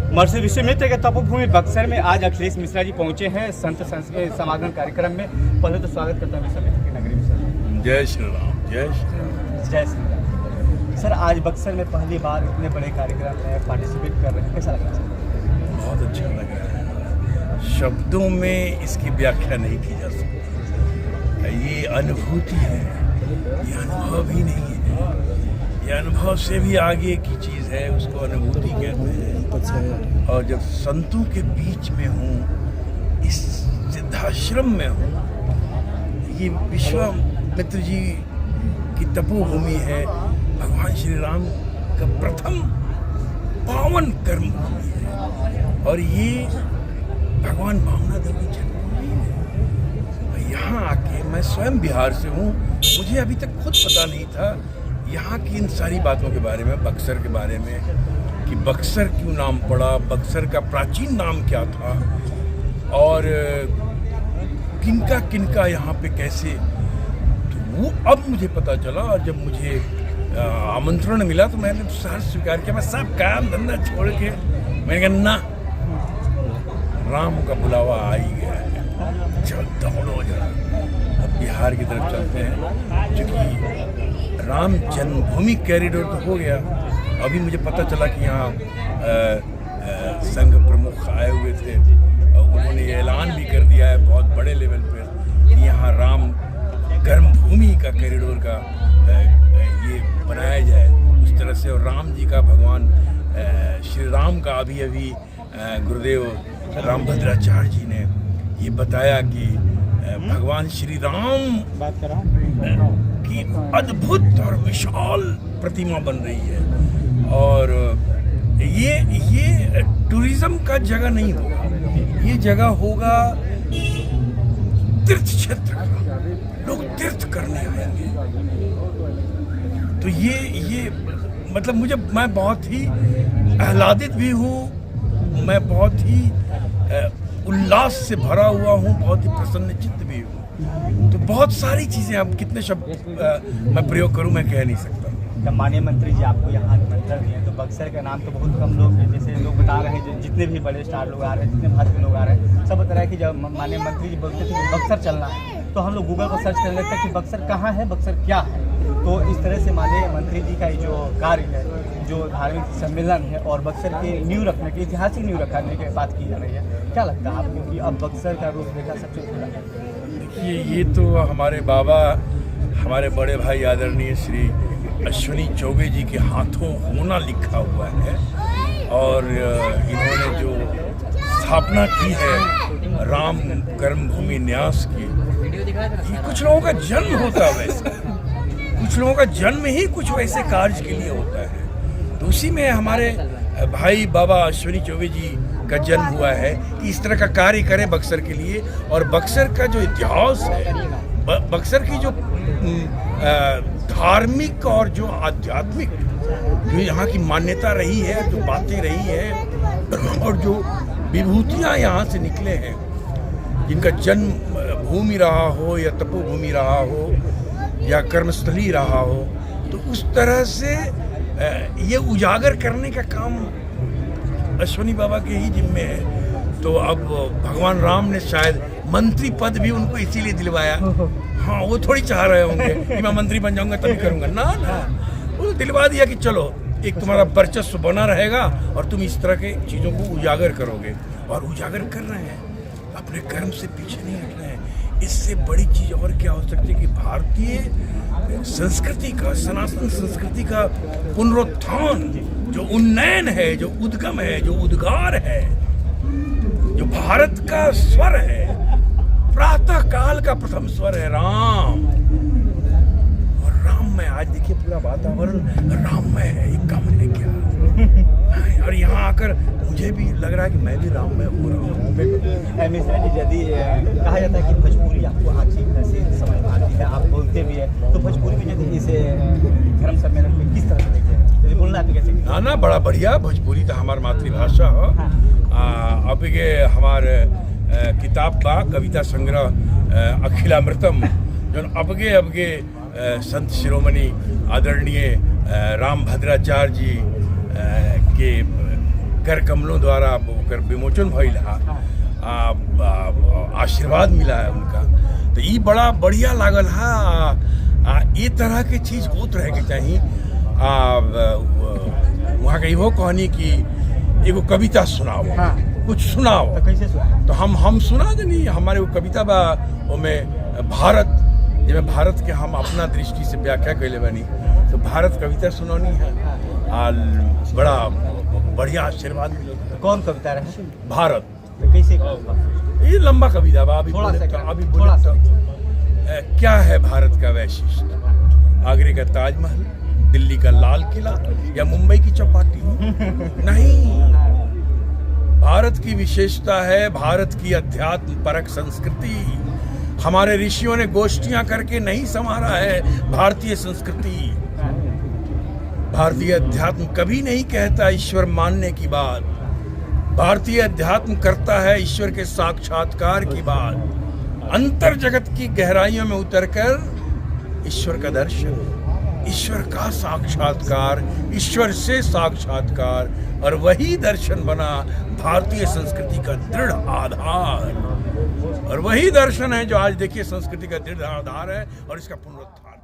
महर्षि विश्वामित्र के तपोभूमि बक्सर में आज अखिलेश मिश्रा जी पहुंचे हैं संत समागम कार्यक्रम में। पहले तो स्वागत करता हूं विश्वामित्र की नगरी में सर। जय श्री राम। जय श्री राम। जय श्री राम। सर आज बक्सर में पहली बार इतने बड़े कार्यक्रम में पार्टिसिपेट कर रहे हैं, कैसा लग रहा है? बहुत अच्छा लग रहा है, शब्दों में इसकी व्याख्या नहीं की जा सकती। ये अनुभूति है, ये अनुभव ही नहीं है, ये अनुभव से भी आगे की चीज़ है, उसको अनुभूति कहते हैं। और जब संतों के बीच में हूँ, इस सिद्धाश्रम में हूँ, ये विश्वामित्र जी की तपोभूमि है, भगवान श्री राम का प्रथम पावन कर्म भूमि है, और ये भगवान भावनादेव की जन्मभूमि है। यहाँ आके मैं स्वयं बिहार से हूँ, मुझे अभी तक खुद पता नहीं था यहाँ की इन सारी बातों के बारे में, बक्सर के बारे में, कि बक्सर क्यों नाम पड़ा, बक्सर का प्राचीन नाम क्या था, और किनका किनका यहाँ पे कैसे, तो वो अब मुझे पता चला। और जब मुझे आमंत्रण मिला तो मैंने सहर्ष स्वीकार किया। मैं सब काम धंधा छोड़ के मैंने कहा ना, राम का बुलावा आ ही गया है, चल दौड़ो जरा, अब बिहार की तरफ चलते हैं। क्योंकि राम जन्मभूमि कॉरिडोर तो हो गया, अभी मुझे पता चला कि यहाँ संघ प्रमुख आए हुए थे, उन्होंने ऐलान भी कर दिया है बहुत बड़े लेवल पर कि यहाँ राम कर्मभूमि का कॉरिडोर का ये बनाया जाए उस तरह से। और राम जी का, भगवान श्री राम का अभी गुरुदेव रामभद्राचार्य जी ने ये बताया कि भगवान श्री राम की अद्भुत और विशाल प्रतिमा बन रही है। और ये टूरिज्म का जगह नहीं होगा, ये जगह होगा तीर्थ क्षेत्र का, लोग तीर्थ करने आएंगे। तो ये मतलब मैं बहुत ही आह्लादित भी हूँ, मैं बहुत ही उल्लास से भरा हुआ हूँ, बहुत ही प्रसन्न चित्त भी हूँ। तो बहुत सारी चीज़ें, अब कितने शब्द मैं प्रयोग करूँ मैं कह नहीं सकता। जब माननीय मंत्री जी आपको यहाँ निमंत्रण दिए तो बक्सर का नाम तो बहुत कम लोग, जैसे लोग बता रहे हैं, जितने भी बड़े स्टार लोग आ रहे हैं, जितने भाजपा लोग आ रहे हैं, सब बता रहे हैं कि जब माननीय मंत्री जी बोलते थे कि बक्सर चलना है, तो हम लोग गूगल पर सर्च करने लगते हैं कि बक्सर कहाँ है, बक्सर क्या है। तो इस तरह से माननीय मंत्री जी का जो कार्य है, जो धार्मिक सम्मेलन है और बक्सर के न्यू रखने की, ऐतिहासिक न्यू रखने की बात की जा रही है, क्या लगता है आपको कि अब बक्सर का रूप देखा सबसे खुला है? देखिए, ये तो हमारे बाबा, हमारे बड़े भाई आदरणीय श्री अश्विनी चौबे जी के हाथों होना लिखा हुआ है। और इन्होंने जो स्थापना की है राम कर्मभूमि न्यास की, ये कुछ लोगों का जन्म होता है, वैसे कुछ लोगों का जन्म ही कुछ वैसे कार्य के लिए होता है। तो उसी में हमारे भाई बाबा अश्विनी चौबे जी का जन्म हुआ है कि इस तरह का कार्य करें बक्सर के लिए। और बक्सर का जो इतिहास है, बक्सर की जो धार्मिक और जो आध्यात्मिक जो यहाँ की मान्यता रही है, जो बातें रही है, और जो विभूतियाँ यहाँ से निकले हैं, जिनका जन्म भूमि रहा हो या तपोभूमि रहा हो या कर्मस्थली रहा हो, तो उस तरह से ये उजागर करने का काम अश्विनी बाबा के ही जिम्मे है। तो अब भगवान राम ने शायद मंत्री पद भी उनको इसीलिए दिलवाया। हाँ, वो थोड़ी चाह रहे होंगे कि मैं मंत्री बन जाऊंगा तभी करूंगा, ना, वो दिलवा दिया कि चलो एक तुम्हारा वर्चस्व बना रहेगा और तुम इस तरह के चीज़ों को उजागर करोगे। और उजागर कर रहे हैं, अपने कर्म से पीछे नहीं हट रहे हैं। इससे बड़ी चीज़ और क्या हो सकती है कि भारतीय संस्कृति का, सनातन संस्कृति का पुनरुत्थान, जो उन्नयन है, जो उद्गम है, जो उद्गार है, जो भारत का स्वर है, प्रातः काल का प्रथम स्वर है राम। और राम में आज देखिए पूरा वातावरण राममय है, ये कम है क्या? और यहाँ आकर मुझे भी लग रहा है कि मैं भी राममय हो रहा हूँ। मिश्रा जी, यदि कहा जाता है कि भोजपुरी आपको अच्छी खासी समझ में आती है, आप बोलते भी है, तो भोजपुरी में यदि इसे धर्म सम्मेलन में किस तरह से देखते हैं, यदि बोलना है कैसे? ना, बड़ा बढ़िया, भोजपुरी तो हमारी मातृभाषा हो। अब ये हमारे किताब बा, कविता संग्रह अखिलामृतम, जो अबगे संत शिरोमणि आदरणीय रामभद्राचार्य जी के कर कमलों द्वारा ओकर विमोचन भइल हा, आशीर्वाद मिला है उनका, तो ये बड़ा बढ़िया लागल हा। ये तरह के चीज होत रहे के चाहिए। वहाँ का इहो कहनी कि एगो कविता सुनाओ, कुछ सुनाओ, तो कैसे सुना? तो हम सुना देनी। हमारे वो कविता बा ओमें भारत, जब भारत के हम अपना दृष्टि से व्याख्या कैले बनी, तो भारत कविता सुनौनी है। बड़ा बढ़िया आशीर्वाद मिला। कौन कविता रहे? भारत। तो कैसे? ये लंबा कविता बा, अभी थोड़ा बोले सा, तो थोड़ा सा। क्या है भारत का वैशिष्ट्य? आगरे का ताजमहल, दिल्ली का लाल किला या मुंबई की चौपाटी? नहीं, भारत की विशेषता है भारत की अध्यात्म परक संस्कृति। हमारे ऋषियों ने गोष्ठियां करके नहीं संवारा है भारतीय संस्कृति। भारतीय अध्यात्म कभी नहीं कहता ईश्वर मानने की बात। भारतीय अध्यात्म करता है ईश्वर के साक्षात्कार की बात। अंतर जगत की गहराइयों में उतरकर ईश्वर का दर्शन, ईश्वर का साक्षात्कार, ईश्वर से साक्षात्कार, और वही दर्शन बना भारतीय संस्कृति का दृढ़ आधार। और वही दर्शन है जो आज देखिए संस्कृति का दृढ़ आधार है और इसका पुनरुत्थान।